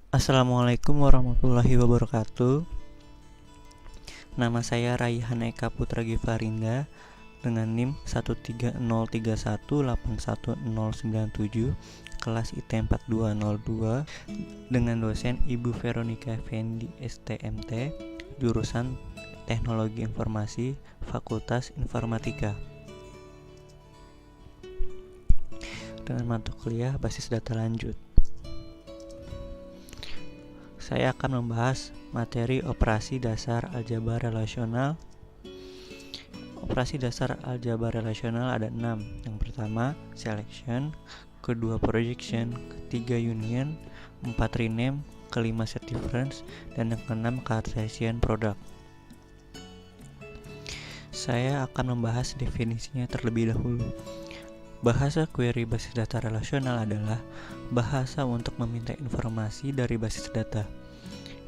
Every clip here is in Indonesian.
Assalamualaikum warahmatullahi wabarakatuh. Nama saya Raihan Eka Putra Givarinda dengan NIM 13031811097, kelas IT 4202, dengan dosen Ibu Veronica Effendi STMT, jurusan Teknologi Informasi, Fakultas Informatika, dengan mata kuliah basis data lanjut. Saya akan membahas materi operasi dasar aljabar relasional. Operasi dasar aljabar relasional ada 6. Yang pertama, selection, kedua projection, ketiga union, 4 rename, kelima set difference, dan yang keenam Cartesian product. Saya akan membahas definisinya terlebih dahulu. Bahasa query basis data relasional adalah bahasa untuk meminta informasi dari basis data.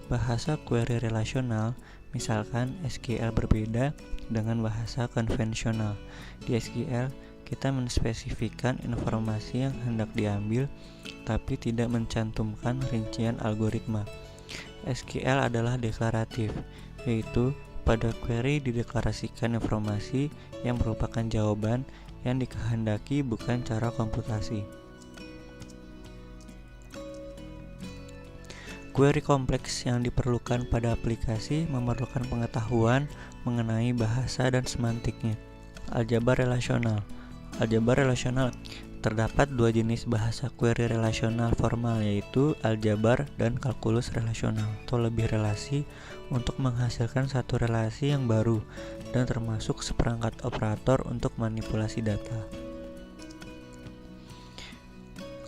Bahasa query relasional, misalkan SQL, berbeda dengan bahasa konvensional. Di SQL, kita menspesifikkan informasi yang hendak diambil, tapi tidak mencantumkan rincian algoritma. SQL adalah deklaratif, yaitu pada query dideklarasikan informasi yang merupakan jawaban yang dikehendaki, bukan cara komputasi. Query kompleks yang diperlukan pada aplikasi memerlukan pengetahuan mengenai bahasa dan semantiknya. Aljabar relasional. Aljabar relasional terdapat dua jenis bahasa query relasional formal, yaitu aljabar dan kalkulus relasional, atau lebih relasi untuk menghasilkan satu relasi yang baru dan termasuk seperangkat operator untuk manipulasi data.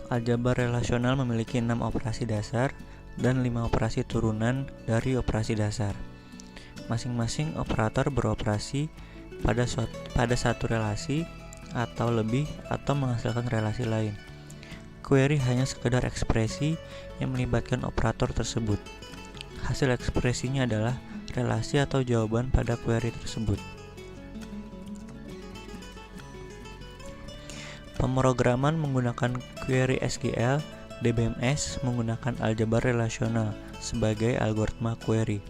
Aljabar relasional memiliki 6 operasi dasar dan 5 operasi turunan dari operasi dasar. Masing-masing operator beroperasi pada satu relasi atau lebih, atau menghasilkan relasi lain. Query hanya sekedar ekspresi yang melibatkan operator tersebut. Hasil ekspresinya adalah relasi atau jawaban pada query tersebut. Pemrograman menggunakan query SQL, DBMS menggunakan aljabar relasional sebagai algoritma query.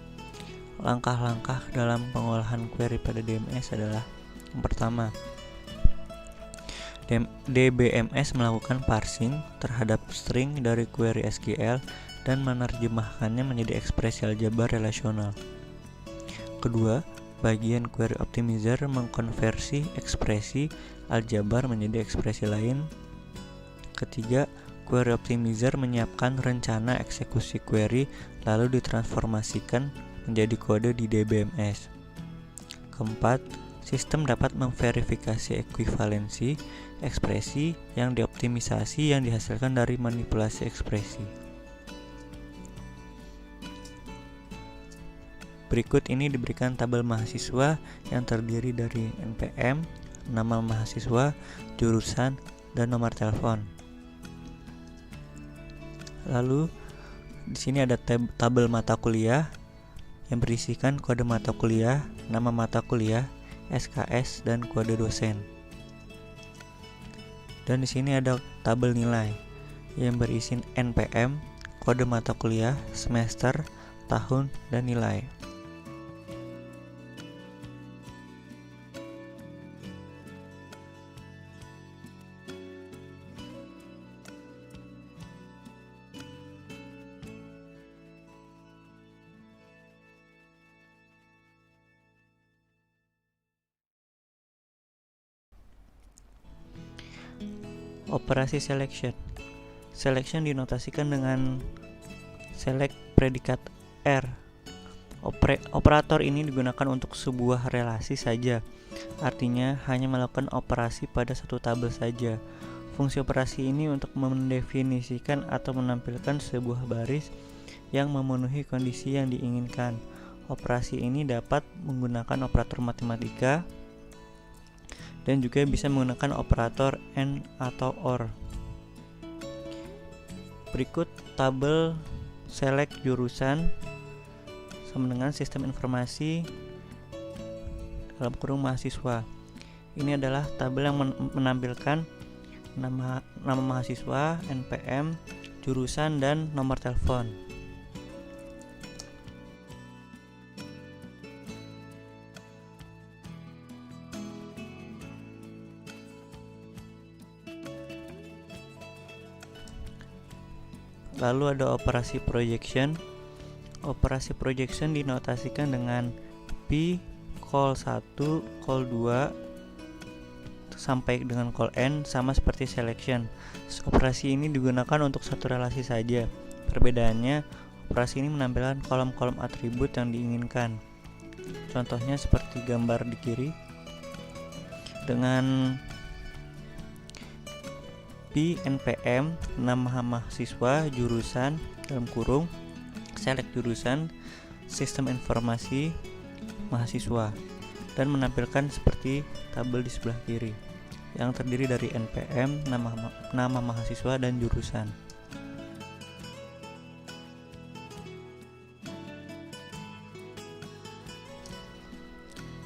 Langkah-langkah dalam pengolahan query pada DBMS adalah: yang pertama, DBMS melakukan parsing terhadap string dari query SQL dan menerjemahkannya menjadi ekspresi aljabar relasional. Kedua, bagian query optimizer mengkonversi ekspresi aljabar menjadi ekspresi lain. Ketiga, query optimizer menyiapkan rencana eksekusi query lalu ditransformasikan menjadi kode di DBMS. Keempat, sistem dapat memverifikasi ekuivalensi ekspresi yang dioptimisasi yang dihasilkan dari manipulasi ekspresi. Berikut ini diberikan tabel mahasiswa yang terdiri dari NPM, nama mahasiswa, jurusan, dan nomor telepon. Lalu di sini ada tabel mata kuliah yang berisikan kode mata kuliah, nama mata kuliah, SKS, dan kode dosen. Dan di sini ada tabel nilai yang berisi NPM, kode mata kuliah, semester, tahun, dan nilai. Operasi selection. Selection dinotasikan dengan select predikat R. Operator ini digunakan untuk sebuah relasi saja, artinya hanya melakukan operasi pada satu tabel saja. Fungsi operasi ini untuk mendefinisikan atau menampilkan sebuah baris yang memenuhi kondisi yang diinginkan. Operasi ini dapat menggunakan operator matematika dan juga bisa menggunakan operator AND atau OR. Berikut tabel select jurusan sama dengan sistem informasi dalam kurung mahasiswa. Ini adalah tabel yang menampilkan nama mahasiswa, NPM, jurusan, dan nomor telepon. Lalu ada operasi projection. Operasi projection dinotasikan dengan P, call 1, call 2, sampai dengan call N, sama seperti selection. Operasi ini digunakan untuk satu relasi saja. Perbedaannya, operasi ini menampilkan kolom-kolom atribut yang diinginkan. Contohnya seperti gambar di kiri. Dengan P NPM, nama mahasiswa, jurusan, dalam kurung, select jurusan, sistem informasi mahasiswa, dan menampilkan seperti tabel di sebelah kiri yang terdiri dari NPM, nama mahasiswa, dan jurusan.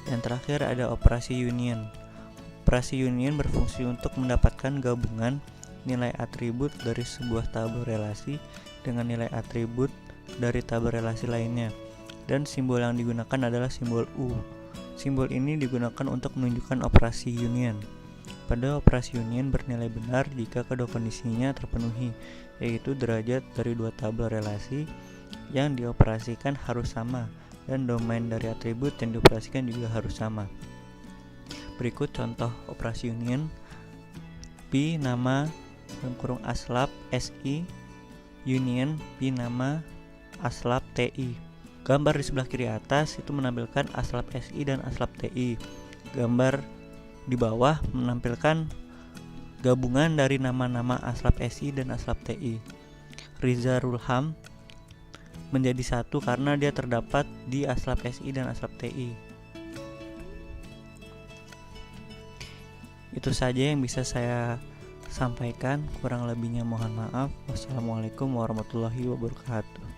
Yang terakhir ada operasi union. Operasi union berfungsi untuk mendapatkan gabungan nilai atribut dari sebuah tabel relasi dengan nilai atribut dari tabel relasi lainnya, dan simbol yang digunakan adalah simbol U. Simbol ini digunakan untuk menunjukkan operasi union. Pada operasi union bernilai benar jika kedua kondisinya terpenuhi, yaitu derajat dari dua tabel relasi yang dioperasikan harus sama, dan domain dari atribut yang dioperasikan juga harus sama. Berikut contoh operasi union. P nama dalam kurung aslab SI union P nama aslab TI. Gambar di sebelah kiri atas itu menampilkan aslab SI dan aslab TI. Gambar di bawah menampilkan gabungan dari nama-nama aslab SI dan aslab TI. Riza Rulham menjadi satu karena dia terdapat di aslab SI dan aslab TI. Itu saja yang bisa saya sampaikan, kurang lebihnya mohon maaf. Wassalamualaikum warahmatullahi wabarakatuh.